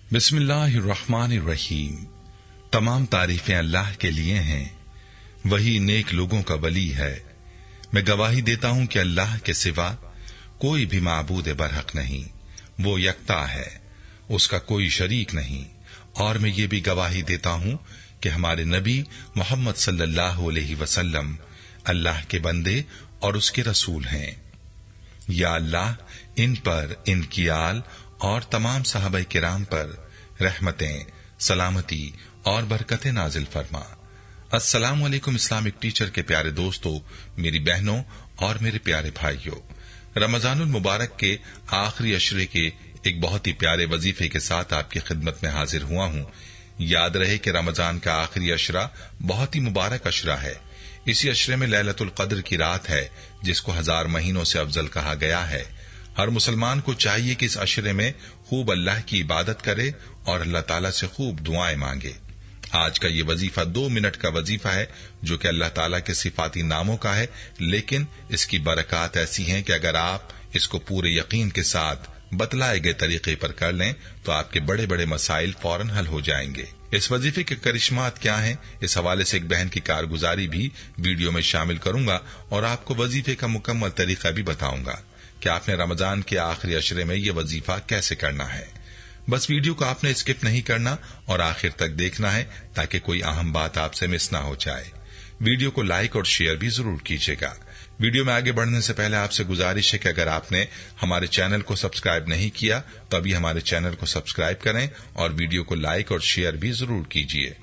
बिस्मिल्लाहिर्रहमानिर्रहीम। तमाम तारीफें अल्लाह के लिए हैं, वही नेक लोगों का वली है। मैं गवाही देता हूं कि अल्लाह के सिवा कोई भी माबूद बरहक नहीं, वो यकता है, उसका कोई शरीक नहीं। और मैं ये भी गवाही देता हूं कि हमारे नबी मोहम्मद सल्लल्लाहु अलैहि वसल्लम अल्लाह के बंदे और उसके रसूल हैं। या अल्लाह इन पर, इनकी आल और तमाम सहाबा किराम पर रहमतें, सलामती और बरकतें नाजिल फरमा। अस्सलाम वालेकुम इस्लामिक टीचर के प्यारे दोस्तों, मेरी बहनों और मेरे प्यारे भाइयों, रमजानुल मुबारक के आखिरी अशरे के एक बहुत ही प्यारे वजीफे के साथ आपकी खिदमत में हाजिर हुआ हूं। याद रहे कि रमजान का आखिरी अशरा बहुत ही मुबारक अशरा है। इसी अशरे में लैलतुल कद्र की रात है, जिसको 1000 महीनों से अफजल कहा गया है। हर मुसलमान को चाहिए कि इस अशरे में खूब अल्लाह की इबादत करे और अल्लाह ताला से खूब दुआएं मांगे। आज का ये वजीफा 2 मिनट का वजीफा है, जो कि अल्लाह ताला के सिफाती नामों का है, लेकिन इसकी बरकत ऐसी हैं कि अगर आप इसको पूरे यकीन के साथ बतलाए गए तरीके पर कर लें तो आपके बड़े बड़े मसाइल फौरन हल हो जाएंगे। इस वजीफे के करिश्मात क्या हैं, इस हवाले से एक बहन की कारगुजारी भी वीडियो में शामिल करूंगा और आपको वजीफे का मुकम्मल तरीका भी बताऊंगा कि आपने रमजान के आखिरी अशरे में ये वजीफा कैसे करना है। बस वीडियो को आपने स्किप नहीं करना और आखिर तक देखना है, ताकि कोई अहम बात आपसे मिस ना हो जाए। वीडियो को लाइक और शेयर भी जरूर कीजिएगा। वीडियो में आगे बढ़ने से पहले आपसे गुजारिश है कि अगर आपने हमारे चैनल को सब्सक्राइब नहीं किया तो अभी हमारे चैनल को सब्सक्राइब करें और वीडियो को लाइक और शेयर भी जरूर कीजिए।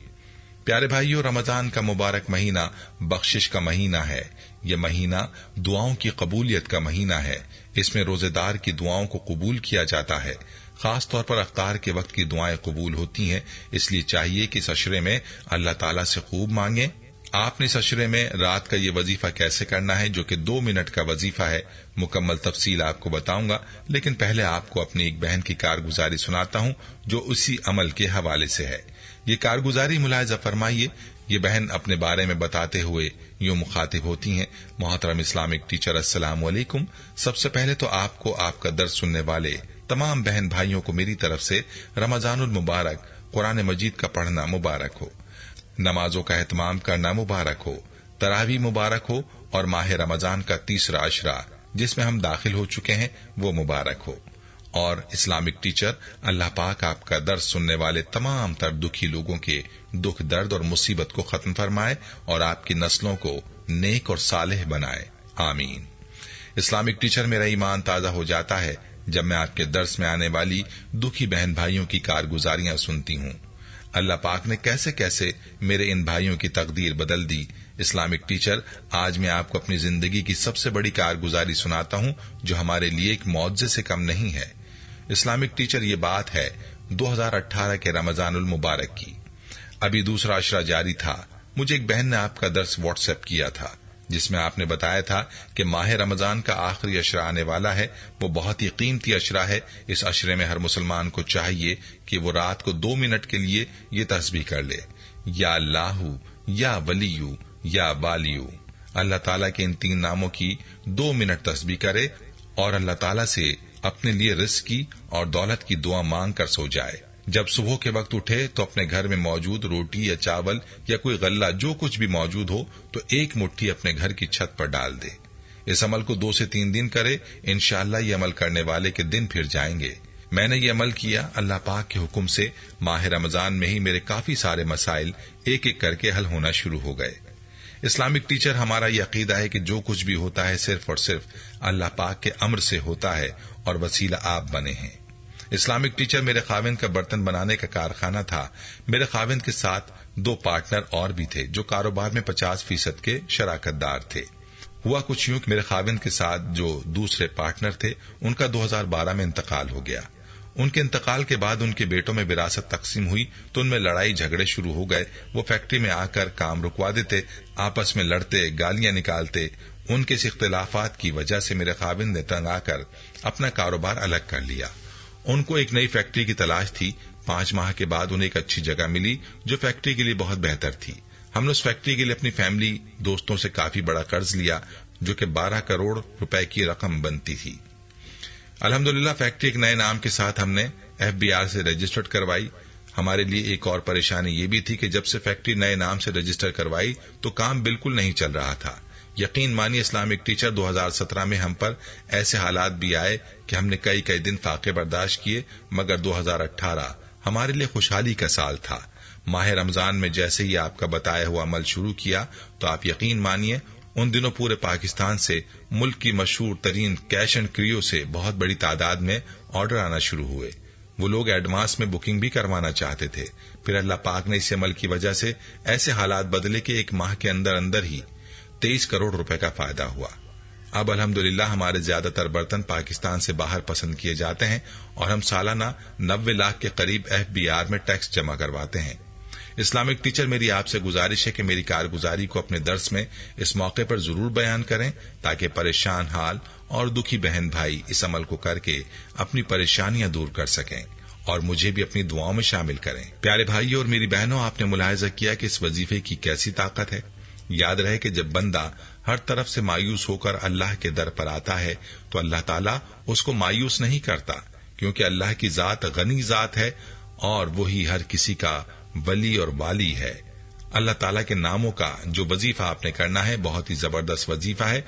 प्यारे भाइयों, रमजान का मुबारक महीना बख्शिश का महीना है। यह महीना दुआओं की कबूलियत का महीना है। इसमें रोजेदार की दुआओं को कबूल किया जाता है। खास तौर पर अफ्तार के वक्त की दुआएं कबूल होती हैं, इसलिए चाहिए कि इस अशरे में अल्लाह ताला से खूब मांगे। आपने इस अशरे में रात का ये वजीफा कैसे करना है, जो कि 2 मिनट का वजीफा है, मुकम्मल तफसील आपको बताऊंगा, लेकिन पहले आपको अपनी एक बहन की कारगुजारी सुनाता हूं जो उसी अमल के हवाले से है। ये कारगुजारी मुलाहिजा फरमाइए। ये बहन अपने बारे में बताते हुए यूं मुखातिब होती हैं, मोहतरम इस्लामिक टीचर, अस्सलाम वालेकुम। सबसे पहले तो आपको आपका दर्स सुनने वाले तमाम बहन भाइयों को मेरी तरफ से रमजानुल मुबारक, कुरान मजीद का पढ़ना मुबारक हो, नमाजों का एहतमाम करना मुबारक हो, तरावी मुबारक हो और माह रमजान का तीसरा अशरा जिसमें हम दाखिल हो चुके हैं वो मुबारक हो। और इस्लामिक टीचर, अल्लाह पाक आपका दर्स सुनने वाले तमाम तर दुखी लोगों के दुख, दर्द और मुसीबत को खत्म फरमाए और आपकी नस्लों को नेक और सालेह बनाए, आमीन। इस्लामिक टीचर, मेरा ईमान ताजा हो जाता है जब मैं आपके दर्स में आने वाली दुखी बहन भाइयों की कारगुजारियां सुनती हूं। अल्लाह पाक ने कैसे कैसे मेरे इन भाइयों की तकदीर बदल दी। इस्लामिक टीचर, आज मैं आपको अपनी जिंदगी की सबसे बड़ी कारगुजारी सुनाता हूं, जो हमारे लिए एक मौजज़े से कम नहीं है। इस्लामिक टीचर, ये बात है 2018 के रमजानुल मुबारक की। अभी दूसरा अशरा जारी था। मुझे एक बहन ने आपका दर्स व्हाट्सएप किया था, जिसमें आपने बताया था कि माह रमजान का आखिरी अशरा आने वाला है, वो बहुत ही कीमती अशरा है। इस अशरे में हर मुसलमान को चाहिए कि वो रात को 2 मिनट के लिए ये तस्बीह कर ले, या अल्लाहु, या वलियु, या वालियु। अल्लाह ताला के इन 3 नामों की 2 मिनट तस्बीह करे और अल्लाह ताला से अपने लिए रिस्क की और दौलत की दुआ मांग कर सो जाए। जब सुबह के वक्त उठे तो अपने घर में मौजूद रोटी या चावल या कोई गल्ला, जो कुछ भी मौजूद हो, तो एक मुट्ठी अपने घर की छत पर डाल दे। इस अमल को 2 से 3 दिन करे, इंशाअल्लाह ये अमल करने वाले के दिन फिर जाएंगे। मैंने ये अमल किया, अल्लाह पाक के हुक्म से माह रमजान में ही मेरे काफी सारे मसाइल एक एक करके हल होना शुरू हो गए। इस्लामिक टीचर, हमारा यह अकीदा है कि जो कुछ भी होता है सिर्फ और सिर्फ अल्लाह पाक के अम्र से होता है और वसीला आप बने हैं। इस्लामिक टीचर, मेरे खाविंद का बर्तन बनाने का कारखाना था। मेरे खाविंद के साथ 2 पार्टनर और भी थे जो कारोबार में 50% के शराकतदार थे। हुआ कुछ यूं कि मेरे खाविंद के साथ जो दूसरे पार्टनर थे, उनका 2012 में इंतकाल हो गया। उनके इंतकाल के बाद उनके बेटों में विरासत तकसीम हुई तो उनमें लड़ाई झगड़े शुरू हो गए। वो फैक्ट्री में आकर काम रुकवा देते, आपस में लड़ते, गालियां निकालते। उनके इस इख्तिलाफात की वजह से मेरे खाविंद ने तंग आकर अपना कारोबार अलग कर लिया। उनको एक नई फैक्ट्री की तलाश थी। 5 माह के बाद उन्हें एक अच्छी जगह मिली जो फैक्ट्री के लिए बहुत बेहतर थी। हमने उस फैक्ट्री के लिए अपनी फैमिली, दोस्तों से काफी बड़ा कर्ज लिया, जो कि 12 करोड़ रुपए की रकम बनती थी। अल्हम्दुलिल्लाह फैक्ट्री एक नए नाम के साथ हमने FBI से रजिस्टर्ड करवाई। हमारे लिए एक और परेशानी ये भी थी कि जब से फैक्ट्री नए नाम से रजिस्टर करवाई तो काम बिल्कुल नहीं चल रहा था। यकीन मानिए इस्लामिक टीचर 2017 में हम पर ऐसे हालात भी आए कि हमने कई दिन फाके बर्दाश्त किए, मगर 2018 हमारे लिए खुशहाली का साल था। माह रमजान में जैसे ही आपका बताया हुआ अमल शुरू किया तो आप यकीन मानिए उन दिनों पूरे पाकिस्तान से मुल्क की मशहूर तरीन कैश एंड क्रियो से बहुत बड़ी तादाद में ऑर्डर आना शुरू हुए। वो लोग एडवांस में बुकिंग भी करवाना चाहते थे। फिर अल्लाह पाक ने इस अमल की वजह से ऐसे हालात बदले कि एक माह के अंदर अंदर ही 23 करोड़ रुपए का फायदा हुआ। अब अल्हम्दुलिल्लाह हमारे ज्यादातर बर्तन पाकिस्तान से बाहर पसंद किए जाते हैं और हम सालाना 90 लाख के करीब FBR में टैक्स जमा करवाते हैं। इस्लामिक टीचर, मेरी आपसे गुजारिश है कि मेरी कारगुजारी को अपने दर्स में इस मौके पर जरूर बयान करें ताकि परेशान हाल और दुखी बहन भाई इस अमल को करके अपनी परेशानियां दूर कर सकें और मुझे भी अपनी दुआओं में शामिल करें। प्यारे भाइयों और मेरी बहनों, आपने मुलाहिजा किया कि इस वजीफे की कैसी ताकत है। याद रहे कि जब बंदा हर तरफ से मायूस होकर अल्लाह के दर पर आता है तो अल्लाह ताला उसको मायूस नहीं करता, क्योंकि अल्लाह की जात गनी जात है और वही हर किसी का वली और वाली है। अल्लाह ताला के नामों का जो वजीफा आपने करना है बहुत ही जबरदस्त वजीफा है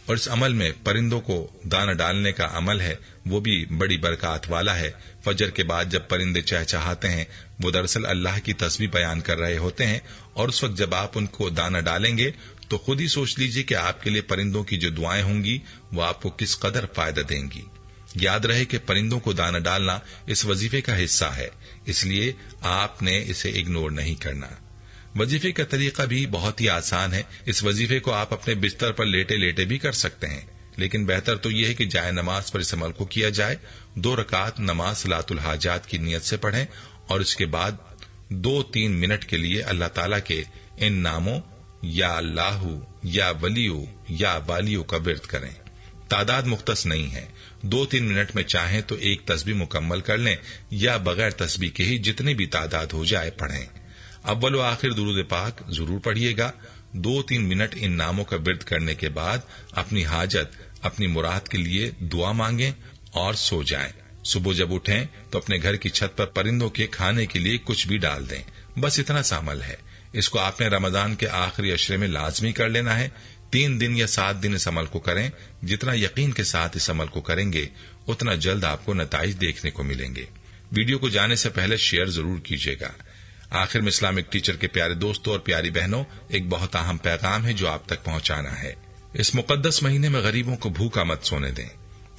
और इस अमल में परिंदों को दाना डालने का अमल है, वो भी बड़ी बरकत वाला है। फजर के बाद जब परिंदे चहचहाते हैं वो दरअसल अल्लाह की तस्बीह बयान कर रहे होते हैं और उस वक्त जब आप उनको दाना डालेंगे तो खुद ही सोच लीजिए कि आपके लिए परिंदों की जो दुआएं होंगी वो आपको किस कदर फायदा देंगी। याद रहे कि परिंदों को दाना डालना इस वजीफे का हिस्सा है, इसलिए आपने इसे इग्नोर नहीं करना। वजीफे का तरीका भी बहुत ही आसान है। इस वजीफे को आप अपने बिस्तर पर लेटे लेटे भी कर सकते हैं, लेकिन बेहतर तो यह है कि जाए नमाज पर इस अमल को किया जाए। 2 रकात नमाज सलातुल हाजात की नियत से पढ़ें और इसके बाद 2-3 मिनट के लिए अल्लाह ताला के इन नामों या अल्लाहू या वलियू या वालियू का विर्द करें। तादाद मुख्तस नहीं है, 2-3 मिनट में चाहें तो एक तस्बीह मुकम्मल कर लें या बगैर तस्बीह के ही जितनी भी तादाद हो जाए पढ़ें। अव्वल व आखिर दुरूद पाक जरूर पढ़िएगा। 2-3 मिनट इन नामों का विर्द करने के बाद अपनी हाजत, अपनी मुराद के लिए दुआ मांगें और सो जाएं। सुबह जब उठें तो अपने घर की छत पर परिंदों के खाने के लिए कुछ भी डाल दें। बस इतना सा अमल है। इसको आपने रमजान के आखिरी अशरे में लाजमी कर लेना है। 3 दिन या 7 दिन इस अमल को करें। जितना यकीन के साथ इस अमल को करेंगे उतना जल्द आपको नताइज देखने को मिलेंगे। वीडियो को जाने से पहले शेयर जरूर कीजिएगा। आखिर में इस्लामिक टीचर के प्यारे दोस्तों और प्यारी बहनों, एक बहुत अहम पैगाम है जो आप तक पहुंचाना है। इस मुकद्दस महीने में गरीबों को भूखा मत सोने दें।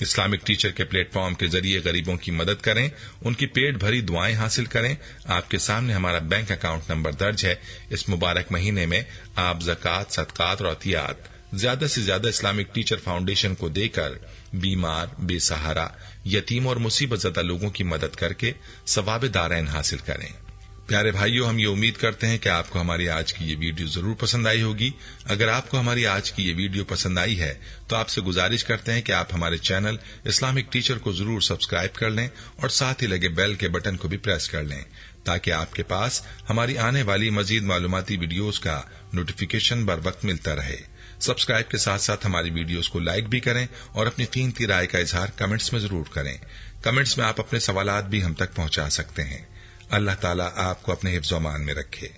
इस्लामिक टीचर के प्लेटफॉर्म के जरिए गरीबों की मदद करें, उनकी पेट भरी दुआएं हासिल करें। आपके सामने हमारा बैंक अकाउंट नंबर दर्ज है। इस मुबारक महीने में आप ज़कात, सदकात और अतियात ज्यादा से ज्यादा इस्लामिक टीचर फाउंडेशन को देकर बीमार, बेसहारा, यतीम और मुसीबत ज़दा लोगों की मदद करके सवाब दारैन हासिल करें। प्यारे भाइयों, हम ये उम्मीद करते हैं कि आपको हमारी आज की ये वीडियो जरूर पसंद आई होगी। अगर आपको हमारी आज की ये वीडियो पसंद आई है तो आपसे गुजारिश करते हैं कि आप हमारे चैनल इस्लामिक टीचर को जरूर सब्सक्राइब कर लें और साथ ही लगे बेल के बटन को भी प्रेस कर लें ताकि आपके पास हमारी आने वाली मजीद मालूमाती वीडियोस का नोटिफिकेशन बर वक्त मिलता रहे। सब्सक्राइब के साथ साथ हमारी वीडियोस को लाइक भी करें और अपनी कीमती राय का इजहार कमेंट्स में जरूर करें। कमेंट्स में आप अपने सवालात भी हम तक पहुंचा सकते हैं। अल्लाह ताला आपको अपने हिफ्ज़-ओ-अमान में रखे।